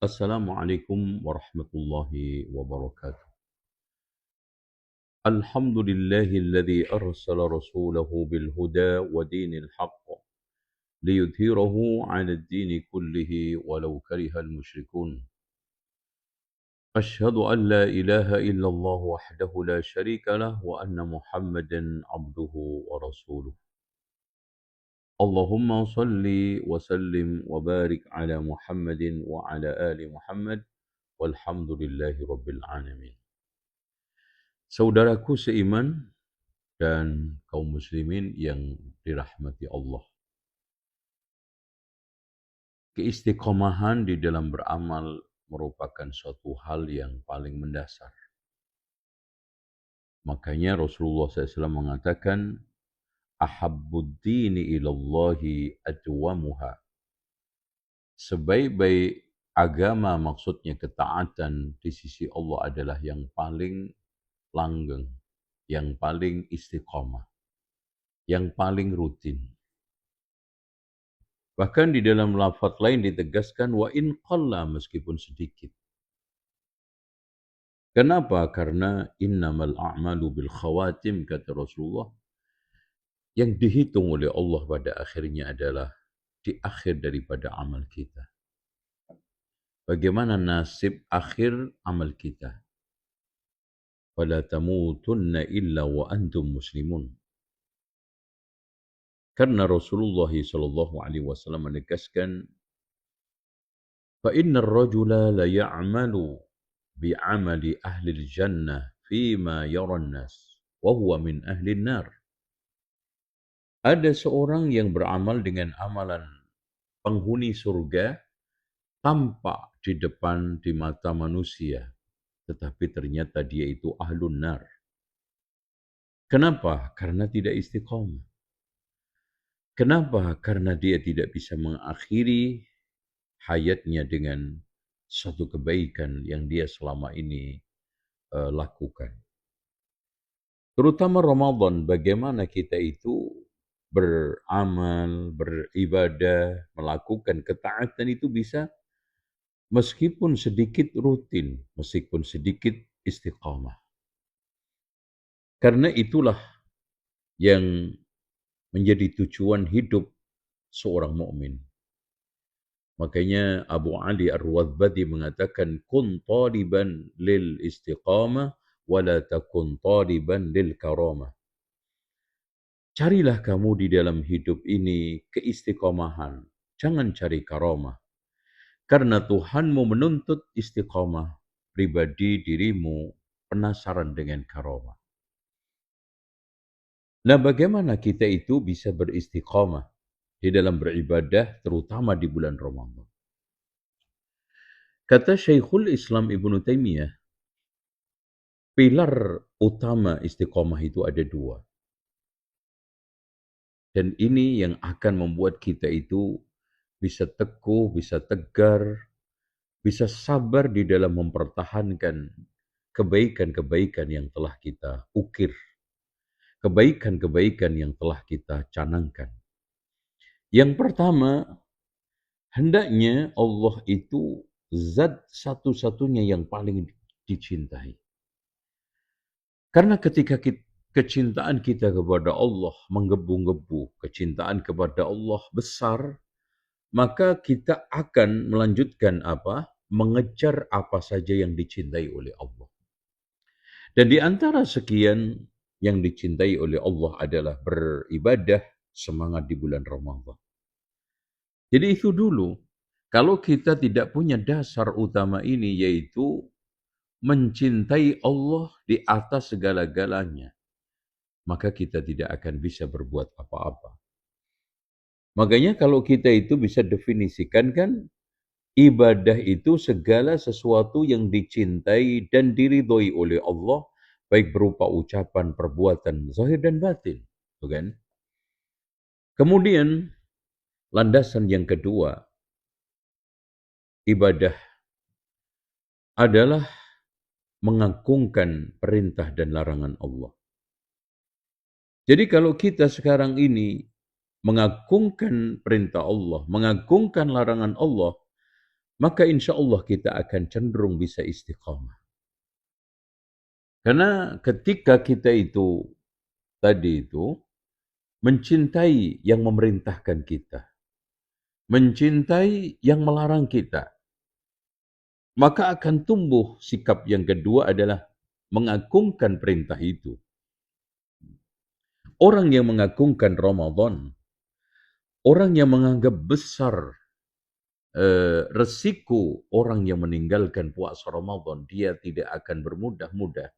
Assalamualaikum warahmatullahi wabarakatuh. Alhamdulillahilladzi arsala rasulahu bil huda wa dinil haqq liyudhhirahu 'alad dini kullihi walau karihal musyrikun. Asyhadu an la ilaha illallah wahdahu la syarika lah wa anna Muhammadan 'abduhu wa rasuluh. Allahumma salli wa sallim wa barik ala Muhammadin wa ala ali Muhammad walhamdulillahi rabbil alamin. Saudaraku seiman dan kaum muslimin yang dirahmati Allah. Keistiqomahan di dalam beramal merupakan suatu hal yang paling mendasar. Makanya Rasulullah SAW mengatakan, Ahabbud dini ilallahi adwamuha. Sebaik-baik agama maksudnya ketaatan di sisi Allah adalah yang paling langgeng, yang paling istiqomah, yang paling rutin. Bahkan di dalam lafaz lain ditegaskan wa in qalla, meskipun sedikit. Kenapa? Karena innamal a'malu bil khawatim, kata Rasulullah. Yang dihitung oleh Allah pada akhirnya adalah di akhir daripada amal kita. Bagaimana nasib akhir amal kita? Wala tamutunna illa wa antum muslimun. Karena Rasulullah SAW menegaskan, fa innar rajula la ya'malu bi'amali ahli al-jannah fima yaran nas wa huwa min ahli an-nar. Ada seorang yang beramal dengan amalan penghuni surga tampak di depan di mata manusia, tetapi ternyata dia itu ahlun nar. Kenapa? Karena tidak istiqomah. Kenapa? Karena dia tidak bisa mengakhiri hayatnya dengan suatu kebaikan yang dia selama ini lakukan. Terutama Ramadan, bagaimana kita itu beramal, beribadah, melakukan ketaatan itu bisa meskipun sedikit rutin, meskipun sedikit istiqamah. Karena itulah yang menjadi tujuan hidup seorang mukmin. Makanya Abu Ali Ar-Wadbadi mengatakan, kun taliban lil istiqamah wala takun taliban lil karamah. Carilah kamu di dalam hidup ini keistiqomahan, jangan cari karamah. Karena Tuhanmu menuntut istiqamah, pribadi dirimu penasaran dengan karamah. Nah, bagaimana kita itu bisa beristiqamah di dalam beribadah, terutama di bulan Ramadan? Kata Syekhul Islam Ibnu Taimiyah, pilar utama istiqamah itu ada dua. Dan ini yang akan membuat kita itu bisa teguh, bisa tegar, bisa sabar di dalam mempertahankan kebaikan-kebaikan yang telah kita ukir, kebaikan-kebaikan yang telah kita canangkan. Yang pertama, hendaknya Allah itu zat satu-satunya yang paling dicintai. Karena ketika kecintaan kita kepada Allah menggebu-gebu, kecintaan kepada Allah besar, maka kita akan melanjutkan apa? Mengejar apa saja yang dicintai oleh Allah. Dan di antara sekian yang dicintai oleh Allah adalah beribadah, semangat di bulan Ramadan. Jadi itu dulu. Kalau kita tidak punya dasar utama ini, yaitu mencintai Allah di atas segala-galanya, maka kita tidak akan bisa berbuat apa-apa. Makanya kalau kita itu bisa definisikan kan, ibadah itu segala sesuatu yang dicintai dan diridhoi oleh Allah, baik berupa ucapan, perbuatan, zahir dan batin. Bukan? Kemudian, landasan yang kedua, ibadah adalah mengagungkan perintah dan larangan Allah. Jadi kalau kita sekarang ini mengagungkan perintah Allah, mengagungkan larangan Allah, maka insya Allah kita akan cenderung bisa istiqamah. Karena ketika kita itu tadi itu mencintai yang memerintahkan kita, mencintai yang melarang kita, maka akan tumbuh sikap yang kedua adalah mengagungkan perintah itu. Orang yang mengagungkan Ramadan, orang yang menganggap besar resiko orang yang meninggalkan puasa Ramadan, dia tidak akan bermudah-mudah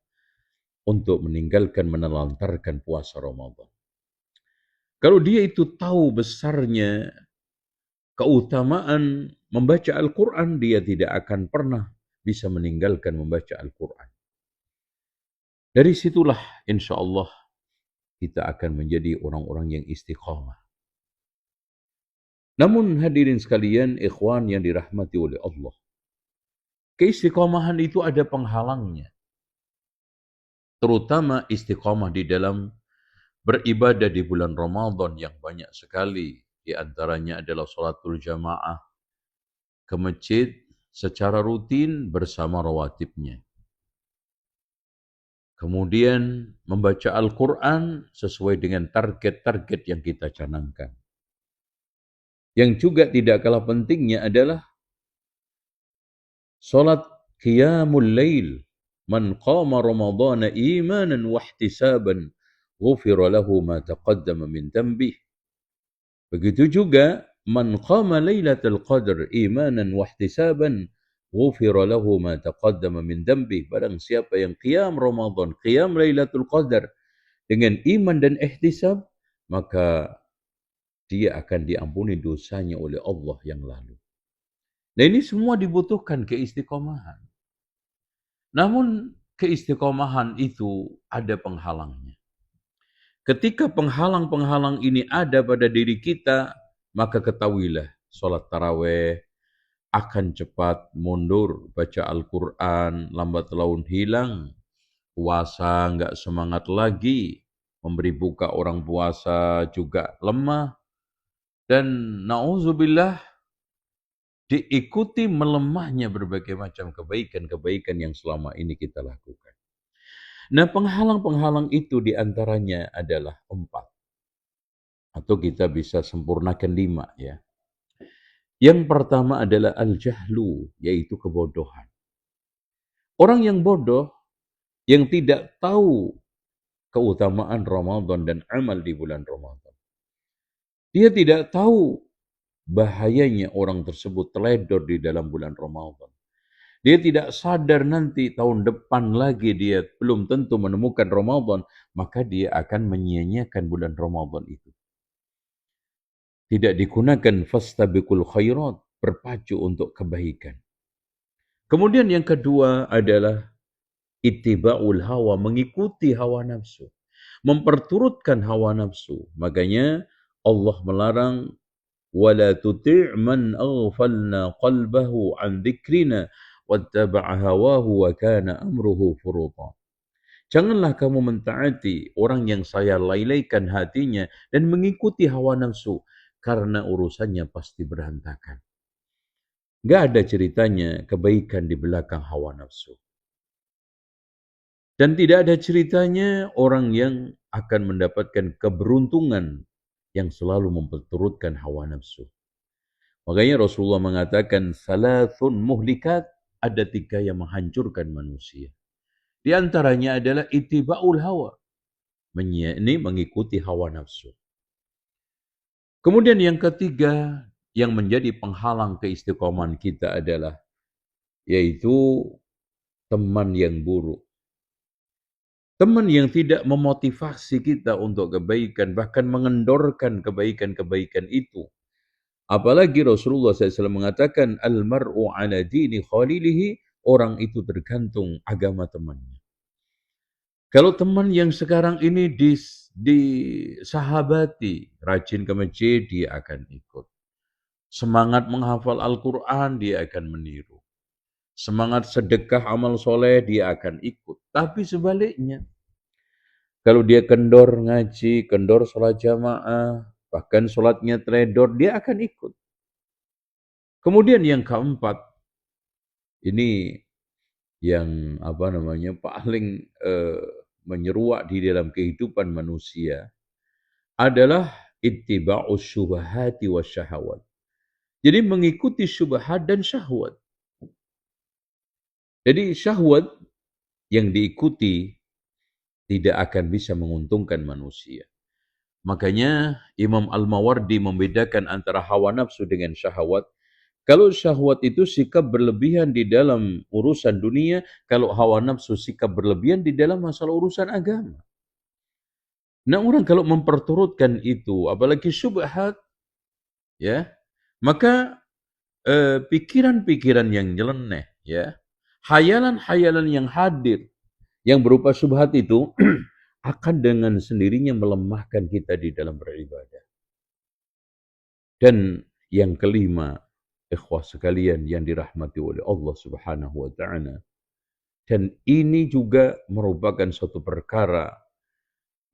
untuk meninggalkan, menelantarkan puasa Ramadan. Kalau dia itu tahu besarnya keutamaan membaca Al-Quran, dia tidak akan pernah bisa meninggalkan membaca Al-Quran. Dari situlah insya Allah kita akan menjadi orang-orang yang istiqamah. Namun hadirin sekalian, ikhwan yang dirahmati oleh Allah, keistiqomahan itu ada penghalangnya. Terutama istiqamah di dalam beribadah di bulan Ramadan yang banyak sekali. Di antaranya adalah sholatul jamaah ke masjid secara rutin bersama rawatibnya. Kemudian membaca Al-Quran sesuai dengan target-target yang kita canangkan. Yang juga tidak kalah pentingnya adalah salat qiyamul lail. Man qama ramadhana imanan wa ihtisaban ghufira lahu ma taqaddama min dhanbih. Begitu juga man qama lailatul qadr imanan wa ihtisaban ghufira lahu ma taqaddama min dhanbih. Barang siapa yang qiyam Ramadan, qiyam lailatul qadar dengan iman dan ihtisab, maka dia akan diampuni dosanya oleh Allah yang lalu. Nah, ini semua dibutuhkan keistiqomahan. Namun keistiqomahan itu ada penghalangnya. Ketika penghalang-penghalang ini ada pada diri kita, maka ketahuilah sholat tarawih akan cepat mundur, baca Al-Quran lambat laun hilang, puasa nggak semangat lagi, memberi buka orang puasa juga lemah, dan na'udzubillah diikuti melemahnya berbagai macam kebaikan-kebaikan yang selama ini kita lakukan. Nah, penghalang-penghalang itu diantaranya adalah 4. Atau kita bisa sempurnakan 5 ya. Yang pertama adalah al-jahlu, yaitu kebodohan. Orang yang bodoh, yang tidak tahu keutamaan Ramadan dan amal di bulan Ramadan. Dia tidak tahu bahayanya orang tersebut teledor di dalam bulan Ramadan. Dia tidak sadar nanti tahun depan lagi dia belum tentu menemukan Ramadan, maka dia akan menyia-nyiakan bulan Ramadan itu. Tidak digunakan fastabiqul khairat, berpacu untuk kebaikan. Kemudian yang kedua adalah ittiba'ul hawa, mengikuti hawa nafsu. Memperturutkan hawa nafsu. Makanya Allah melarang وَلَا تُطِعْ مَنْ أَغْفَلْنَا قَلْبَهُ عَنْ ذِكْرِنَا وَاتَّبَعَ هَوَاهُ وَكَانَ أَمْرُهُ فُرُطًا. Janganlah kamu mentaati orang yang saya lalaikan hatinya dan mengikuti hawa nafsu, karena urusannya pasti berantakan. Nggak ada ceritanya kebaikan di belakang hawa nafsu. Dan tidak ada ceritanya orang yang akan mendapatkan keberuntungan yang selalu memperturutkan hawa nafsu. Makanya Rasulullah mengatakan, salasun muhlikat, ada 3 yang menghancurkan manusia. Di antaranya adalah ittiba'ul hawa, ini mengikuti hawa nafsu. Kemudian yang ketiga, yang menjadi penghalang keistiqomahan kita adalah, yaitu teman yang buruk. Teman yang tidak memotivasi kita untuk kebaikan, bahkan mengendorkan kebaikan-kebaikan itu. Apalagi Rasulullah SAW mengatakan, Al-mar'u ala dini khalilihi, orang itu tergantung agama temannya. Kalau teman yang sekarang ini disahabati, rajin ke masjid, dia akan ikut. Semangat menghafal Al-Quran, dia akan meniru. Semangat sedekah amal soleh, dia akan ikut. Tapi sebaliknya, kalau dia kendor ngaji, kendor sholat jamaah, bahkan sholatnya teledor, dia akan ikut. Kemudian yang keempat, Ini yang paling menyeruak di dalam kehidupan manusia adalah ittiba'us syubhati wasyahawat. Jadi mengikuti syubhat dan syahwat. Jadi syahwat yang diikuti tidak akan bisa menguntungkan manusia. Makanya Imam Al-Mawardi membedakan antara hawa nafsu dengan syahwat. Kalau syahwat itu sikap berlebihan di dalam urusan dunia, kalau hawa nafsu sikap berlebihan di dalam masalah urusan agama. Nah, orang kalau memperturutkan itu, apalagi syubhat, ya, maka pikiran-pikiran yang nyeleneh, ya, hayalan-hayalan yang hadir, yang berupa syubhat itu akan dengan sendirinya melemahkan kita di dalam beribadah. Dan yang kelima, ikhwah sekalian yang dirahmati oleh Allah Subhanahu wa taala. Dan ini juga merupakan suatu perkara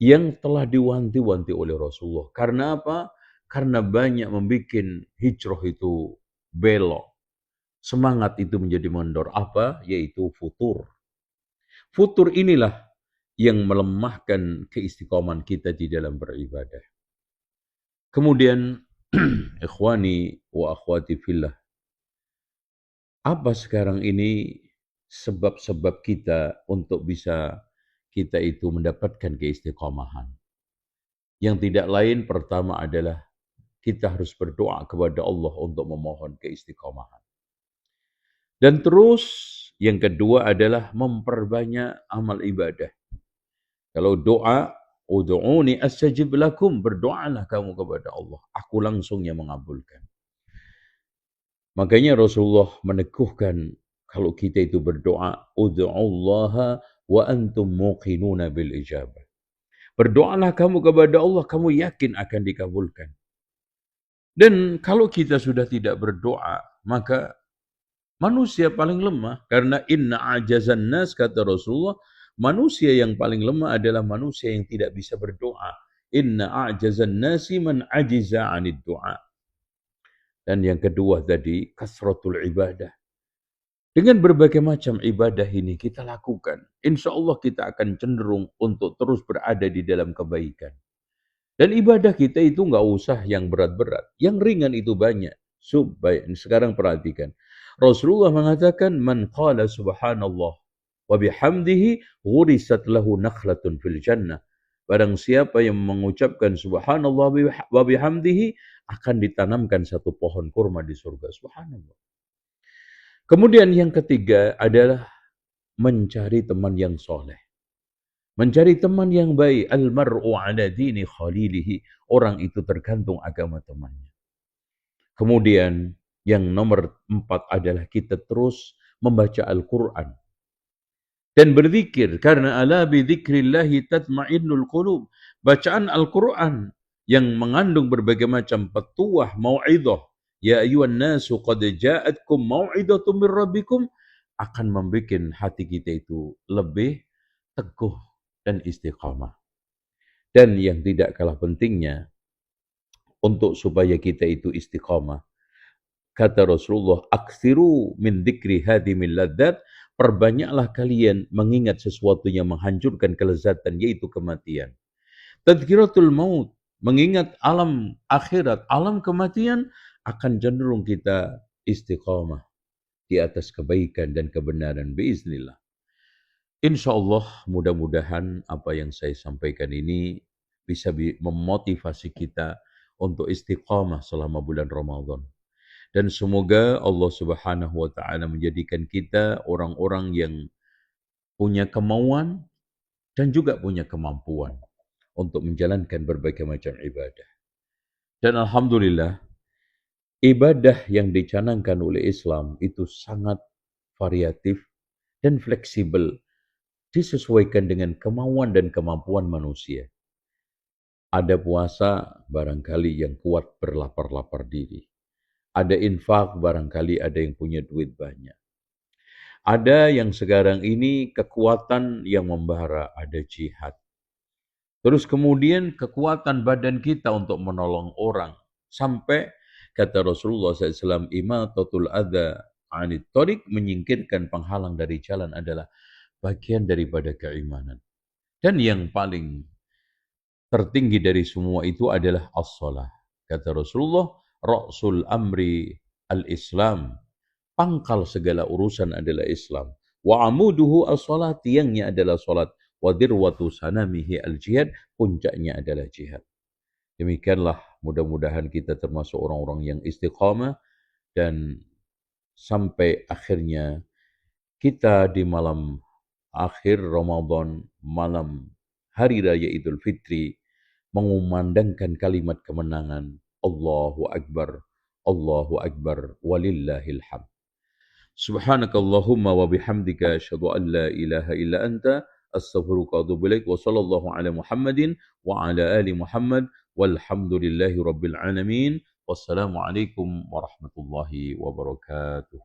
yang telah diwanti-wanti oleh Rasulullah. Karena apa? Karena banyak membuat hijrah itu belok. Semangat itu menjadi mondor. Apa? Yaitu futur. Futur inilah yang melemahkan keistiqomahan kita di dalam beribadah. Kemudian, ikhwani wa akhwati fillah, apa sekarang ini sebab-sebab kita untuk bisa kita itu mendapatkan keistiqomahan? Yang tidak lain pertama adalah kita harus berdoa kepada Allah untuk memohon keistiqomahan. Dan terus yang kedua adalah memperbanyak amal ibadah. Kalau doa, ud'uni astajib lakum, berdoalah kamu kepada Allah. Aku langsung yang mengabulkan. Makanya Rasulullah meneguhkan kalau kita itu berdoa, ud'ullaha wa antum muqinuna bil ijabah. Berdoalah kamu kepada Allah, kamu yakin akan dikabulkan. Dan kalau kita sudah tidak berdoa, maka manusia paling lemah. Karena inna ajazan nas, kata Rasulullah, manusia yang paling lemah adalah manusia yang tidak bisa berdoa. Inna ajazan nasi man ajiza anid doa. Dan yang kedua tadi, kasratul ibadah. Dengan berbagai macam ibadah ini kita lakukan, insya Allah kita akan cenderung untuk terus berada di dalam kebaikan. Dan ibadah kita itu nggak usah yang berat-berat, yang ringan itu banyak. Sekarang perhatikan, Rasulullah mengatakan, man qala subhanallah wa bihamdihi ghurisat lahu nakhlatun fil jannah. Barang siapa yang mengucapkan subhanallah wa bihamdihi akan ditanamkan satu pohon kurma di surga. Subhanallah. Kemudian yang ketiga adalah mencari teman yang soleh. Mencari teman yang baik. Al-mar'u ala dini khalilihi. Orang itu tergantung agama temannya. Kemudian yang nomor 4 adalah kita terus membaca Al-Quran. Dan berzikir. Karena ala bidzikrillahi tatma'innul qulub. Bacaan Al-Quran yang mengandung berbagai macam petuah, mau'idhah. Ya ayuhan nasu qad ja'atkum mau'idatum min rabbikum, akan membuat hati kita itu lebih teguh dan istiqamah. Dan yang tidak kalah pentingnya, untuk supaya kita itu istiqamah, kata Rasulullah, aksiru min dzikri hadimil ladzat, perbanyaklah kalian mengingat sesuatu yang menghancurkan kelezatan, yaitu kematian. Tadhkiratul maut, mengingat alam akhirat, alam kematian, akan cenderung kita istiqamah di atas kebaikan dan kebenaran biiznillah. InsyaAllah mudah-mudahan apa yang saya sampaikan ini bisa memotivasi kita untuk istiqamah selama bulan Ramadan. Dan semoga Allah Subhanahu wa taala menjadikan kita orang-orang yang punya kemauan dan juga punya kemampuan untuk menjalankan berbagai macam ibadah. Dan alhamdulillah, ibadah yang dicanangkan oleh Islam itu sangat variatif dan fleksibel, disesuaikan dengan kemauan dan kemampuan manusia. Ada puasa barangkali yang kuat berlapar-lapar diri. Ada infak barangkali ada yang punya duit banyak. Ada yang sekarang ini kekuatan yang membara, ada jihad. Terus kemudian kekuatan badan kita untuk menolong orang. Sampai kata Rasulullah SAW, imatatul adha 'anit thariq, menyingkirkan penghalang dari jalan adalah bagian daripada keimanan. Dan yang paling tertinggi dari semua itu adalah as-shalah. Kata Rasulullah, ra'sul amri al-Islam. Pangkal segala urusan adalah Islam. Wa amuduhu as-shalah, tiangnya adalah salat. Wa dirwatu sanamihi al-jihad, puncaknya adalah jihad. Demikianlah, mudah-mudahan kita termasuk orang-orang yang istiqamah dan sampai akhirnya kita di malam akhir Ramadan, malam Hari Raya Idul Fitri, mengumandangkan kalimat kemenangan, Allahu Akbar, walillahil hamd. Subhanakallahumma wa bihamdika asyhadu an la ilaha illa anta astaghfiruka wa atubu ilaik wa sallallahu ala Muhammadin wa ala ali Muhammad walhamdulillahi rabbil alamin. Wassalamualaikum warahmatullahi wabarakatuh.